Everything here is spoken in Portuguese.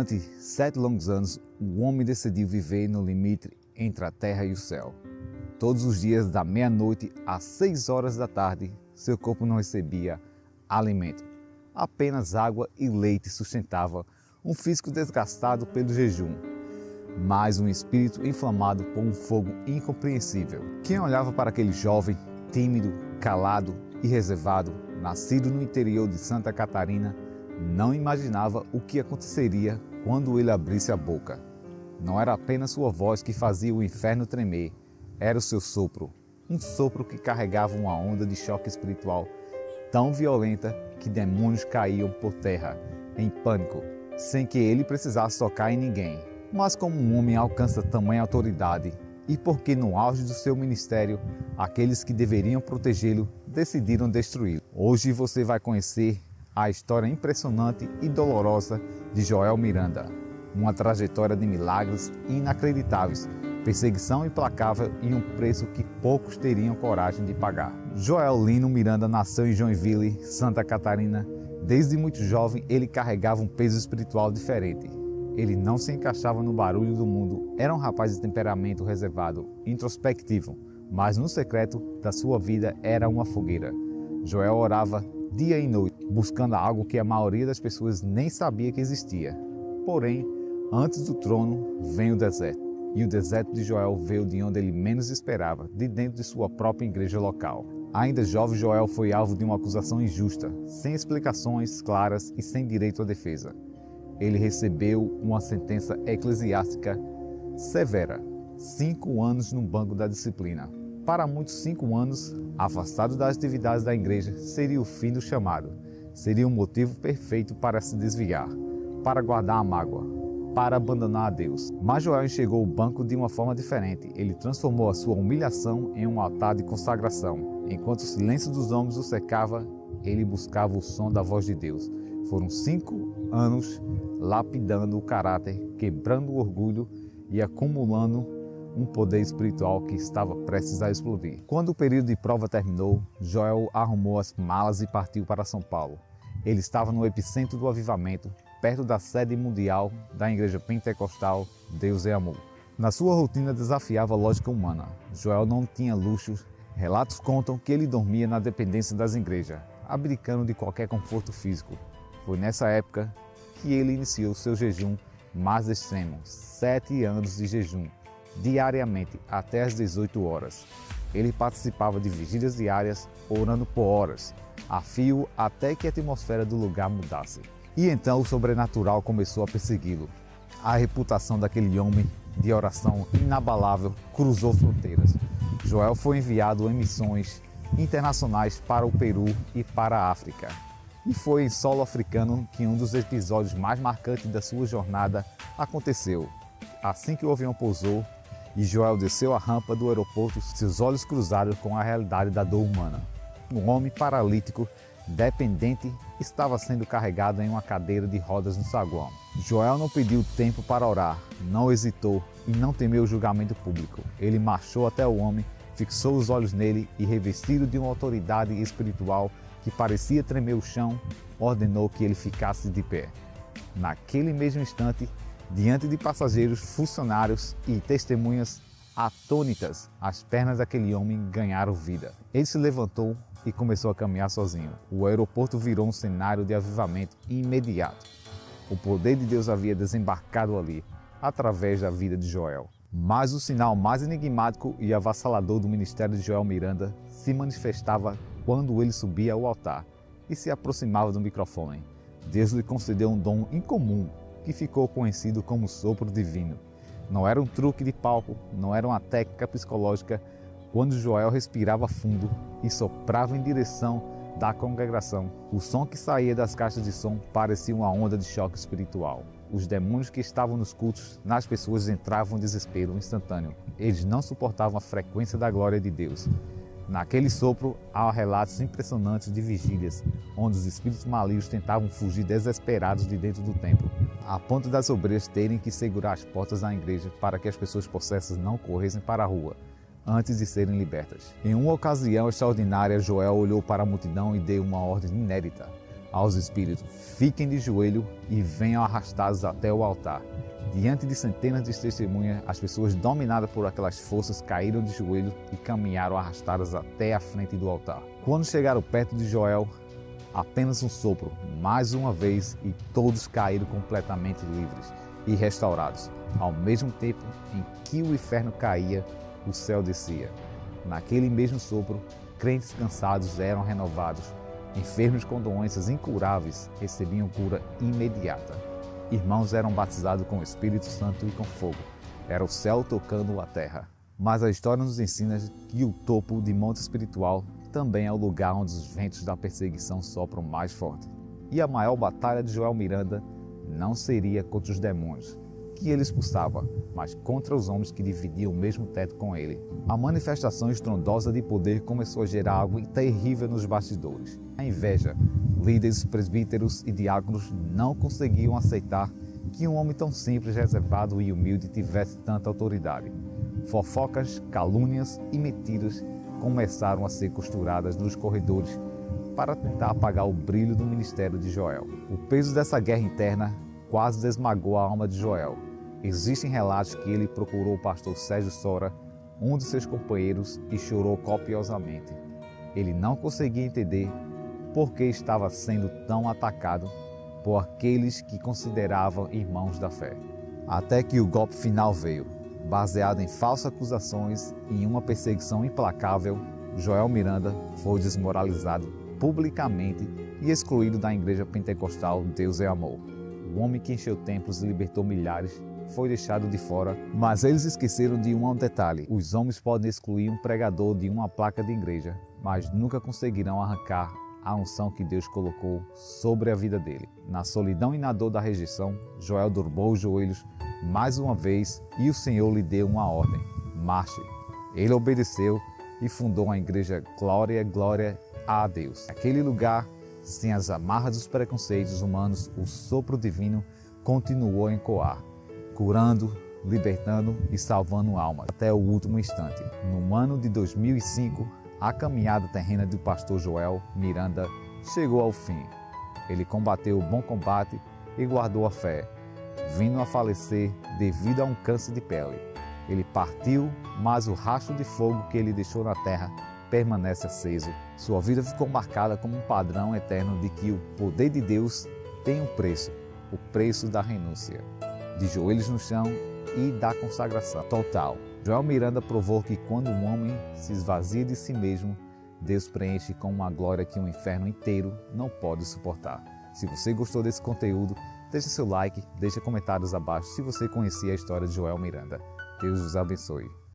Durante 7 longos anos, o homem decidiu viver no limite entre a terra e o céu. Todos os dias, da meia-noite às 6 horas da tarde, seu corpo não recebia alimento. Apenas água e leite sustentava um físico desgastado pelo jejum, mas um espírito inflamado por um fogo incompreensível. Quem olhava para aquele jovem, tímido, calado e reservado, nascido no interior de Santa Catarina, não imaginava o que aconteceria quando ele abrisse a boca. Não era apenas sua voz que fazia o inferno tremer, era o seu sopro. Um sopro que carregava uma onda de choque espiritual tão violenta que demônios caíam por terra, em pânico, sem que ele precisasse tocar em ninguém. Mas como um homem alcança tamanha autoridade e porque no auge do seu ministério, aqueles que deveriam protegê-lo decidiram destruí-lo. Hoje você vai conhecer a história impressionante e dolorosa de Joel Miranda. Uma trajetória de milagres inacreditáveis, perseguição implacável e um preço que poucos teriam coragem de pagar. Joel Lino Miranda nasceu em Joinville, Santa Catarina. Desde muito jovem, ele carregava um peso espiritual diferente. Ele não se encaixava no barulho do mundo, era um rapaz de temperamento reservado, introspectivo, mas no secreto da sua vida era uma fogueira. Joel orava dia e noite, buscando algo que a maioria das pessoas nem sabia que existia. Porém, antes do trono vem o deserto. E o deserto de Joel veio de onde ele menos esperava, de dentro de sua própria igreja local. Ainda jovem, Joel foi alvo de uma acusação injusta, sem explicações claras e sem direito à defesa. Ele recebeu uma sentença eclesiástica severa, 5 anos no banco da disciplina. Para muitos, 5 anos, afastado das atividades da igreja, seria o fim do chamado. Seria um motivo perfeito para se desviar, para guardar a mágoa, para abandonar a Deus. Mas Joel enxergou o banco de uma forma diferente. Ele transformou a sua humilhação em um altar de consagração. Enquanto o silêncio dos homens o cercava, ele buscava o som da voz de Deus. Foram 5 anos lapidando o caráter, quebrando o orgulho e acumulando um poder espiritual que estava prestes a explodir. Quando o período de prova terminou, Joel arrumou as malas e partiu para São Paulo. Ele estava no epicentro do avivamento, perto da sede mundial da Igreja Pentecostal Deus é Amor. Na sua rotina desafiava a lógica humana. Joel não tinha luxos. Relatos contam que ele dormia na dependência das igrejas, abdicando de qualquer conforto físico. Foi nessa época que ele iniciou seu jejum mais extremo, 7 anos de jejum, diariamente até às 18 horas. Ele participava de vigílias diárias, orando por horas, a fio até que a atmosfera do lugar mudasse. E então o sobrenatural começou a persegui-lo. A reputação daquele homem de oração inabalável cruzou fronteiras. Joel foi enviado em missões internacionais para o Peru e para a África. E foi em solo africano que um dos episódios mais marcantes da sua jornada aconteceu. Assim que o avião pousou e Joel desceu a rampa do aeroporto, seus olhos cruzaram com a realidade da dor humana. Um homem paralítico, dependente, estava sendo carregado em uma cadeira de rodas no saguão. Joel não pediu tempo para orar, não hesitou e não temeu o julgamento público. Ele marchou até o homem, fixou os olhos nele e, revestido de uma autoridade espiritual que parecia tremer o chão, ordenou que ele ficasse de pé. Naquele mesmo instante, diante de passageiros, funcionários e testemunhas atônitas, as pernas daquele homem ganharam vida. Ele se levantou e começou a caminhar sozinho. O aeroporto virou um cenário de avivamento imediato. O poder de Deus havia desembarcado ali, através da vida de Joel. Mas o sinal mais enigmático e avassalador do ministério de Joel Miranda se manifestava quando ele subia ao altar e se aproximava do microfone. Deus lhe concedeu um dom incomum que ficou conhecido como sopro divino. Não era um truque de palco, não era uma técnica psicológica. Quando Joel respirava fundo e soprava em direção da congregação, o som que saía das caixas de som parecia uma onda de choque espiritual. Os demônios que estavam nos cultos, nas pessoas, entravam em desespero instantâneo. Eles não suportavam a frequência da glória de Deus. Naquele sopro, há relatos impressionantes de vigílias, onde os espíritos malignos tentavam fugir desesperados de dentro do templo, a ponto das obreiras terem que segurar as portas da igreja para que as pessoas possessas não corressem para a rua, antes de serem libertas. Em uma ocasião extraordinária, Joel olhou para a multidão e deu uma ordem inédita. aos espíritos: fiquem de joelho e venham arrastados até o altar. Diante de centenas de testemunhas, as pessoas dominadas por aquelas forças caíram de joelho e caminharam arrastadas até a frente do altar. Quando chegaram perto de Joel, apenas um sopro, mais uma vez, e todos caíram completamente livres e restaurados. Ao mesmo tempo em que o inferno caía, o céu descia. Naquele mesmo sopro, crentes cansados eram renovados. Enfermos com doenças incuráveis recebiam cura imediata. Irmãos eram batizados com o Espírito Santo e com fogo. Era o céu tocando a terra. Mas a história nos ensina que o topo de monte espiritual também é o lugar onde os ventos da perseguição sopram mais forte. E a maior batalha de Joel Miranda não seria contra os demônios que ele expulsava, mas contra os homens que dividiam o mesmo teto com ele. A manifestação estrondosa de poder começou a gerar algo terrível nos bastidores. A inveja. Líderes, presbíteros e diáconos não conseguiam aceitar que um homem tão simples, reservado e humilde tivesse tanta autoridade. Fofocas, calúnias e mentiras começaram a ser costuradas nos corredores para tentar apagar o brilho do ministério de Joel. O peso dessa guerra interna quase esmagou a alma de Joel. Existem relatos que ele procurou o pastor Sérgio Sora, um de seus companheiros, e chorou copiosamente. Ele não conseguia entender por que estava sendo tão atacado por aqueles que consideravam irmãos da fé. Até que o golpe final veio. Baseado em falsas acusações e em uma perseguição implacável, Joel Miranda foi desmoralizado publicamente e excluído da igreja pentecostal Deus é Amor. O homem que encheu templos e libertou milhares foi deixado de fora, mas eles esqueceram de um detalhe: os homens podem excluir um pregador de uma placa de igreja, mas nunca conseguirão arrancar a unção que Deus colocou sobre a vida dele. Na solidão e na dor da rejeição, Joel dobrou os joelhos mais uma vez e o Senhor lhe deu uma ordem: marche. Ele obedeceu e fundou a igreja Glória, Glória a Deus. Naquele lugar, sem as amarras dos preconceitos humanos, o sopro divino continuou a ecoar, curando, libertando e salvando almas até o último instante. No ano de 2005, a caminhada terrena do pastor Joel Miranda chegou ao fim. Ele combateu o bom combate e guardou a fé, vindo a falecer devido a um câncer de pele. Ele partiu, mas o rastro de fogo que ele deixou na terra permanece aceso. Sua vida ficou marcada como um padrão eterno de que o poder de Deus tem um preço, o preço da renúncia, de joelhos no chão e da consagração total. Joel Miranda provou que quando um homem se esvazia de si mesmo, Deus preenche com uma glória que o inferno inteiro não pode suportar. Se você gostou desse conteúdo, deixe seu like, deixe comentários abaixo se você conhecia a história de Joel Miranda. Deus os abençoe.